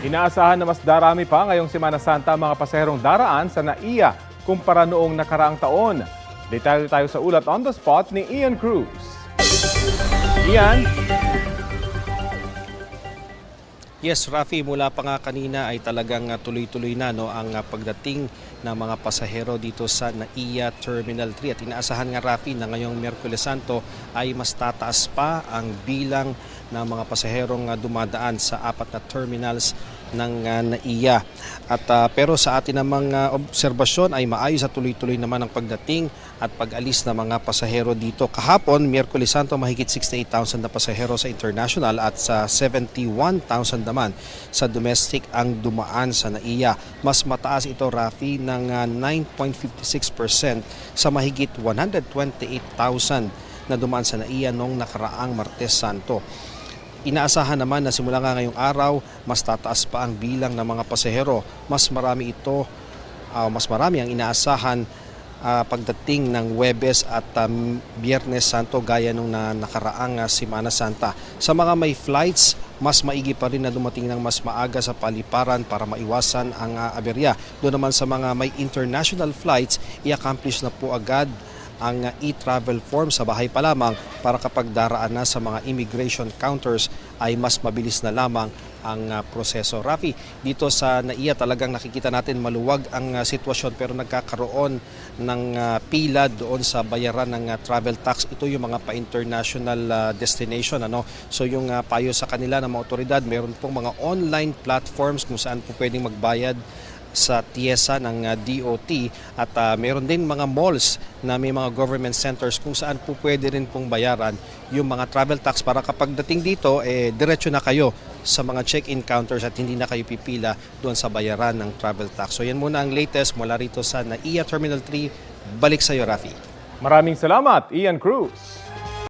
Inaasahan na mas darami pa ngayong Semana Santa ang mga pasaherong daraan sa NAIA kumpara noong nakaraang taon. Detalye tayo sa ulat on the spot ni Ian Cruz. Ian? Yes, Rafi, mula pa nga kanina ay talagang tuloy-tuloy na ang pagdating ng mga pasahero dito sa NAIA Terminal 3. At inaasahan nga, Rafi, na ngayong Miyerkules Santo ay mas tataas pa ang bilang ng mga pasaherong dumadaan sa apat na terminals ng NAIA. Pero sa atin namang obserbasyon ay maayos at tuloy-tuloy naman ang pagdating at pag-alis ng mga pasahero dito. Kahapon, Miyerkules Santo, mahigit 68,000 na pasahero sa international at sa 71,000 naman sa domestic ang dumaan sa NAIA. Mas mataas ito, Rafi, ng 9.56% sa mahigit 128,000 na dumaan sa NAIA noong nakaraang Martes Santo. Inaasahan naman na simula nga ngayong araw, mas tataas pa ang bilang ng mga pasahero. Mas marami ang inaasahan pagdating ng Huwebes at Biyernes Santo gaya nung nakaraang Semana Santa. Sa mga may flights, mas maigi pa rin na dumating ng mas maaga sa paliparan para maiwasan ang aberya. Doon naman sa mga may international flights, i-accomplish na po agad ang e-travel form sa bahay pa lamang para kapag daraan na sa mga immigration counters ay mas mabilis na lamang ang proseso. Rafi, dito sa NAIA talagang nakikita natin maluwag ang sitwasyon pero nagkakaroon ng pila doon sa bayaran ng travel tax. Ito yung mga pa-international destination. So yung payo sa kanila ng mga otoridad, meron pong mga online platforms kung saan po pwedeng magbayad sa TIESA ng DOT at meron din mga malls na may mga government centers kung saan po pwede rin pong bayaran yung mga travel tax para kapag dating dito, diretso na kayo sa mga check-in counters at hindi na kayo pipila doon sa bayaran ng travel tax. So yan muna ang latest mula rito sa NAIA Terminal 3. Balik sa iyo, Rafi. Maraming salamat, Ian Cruz.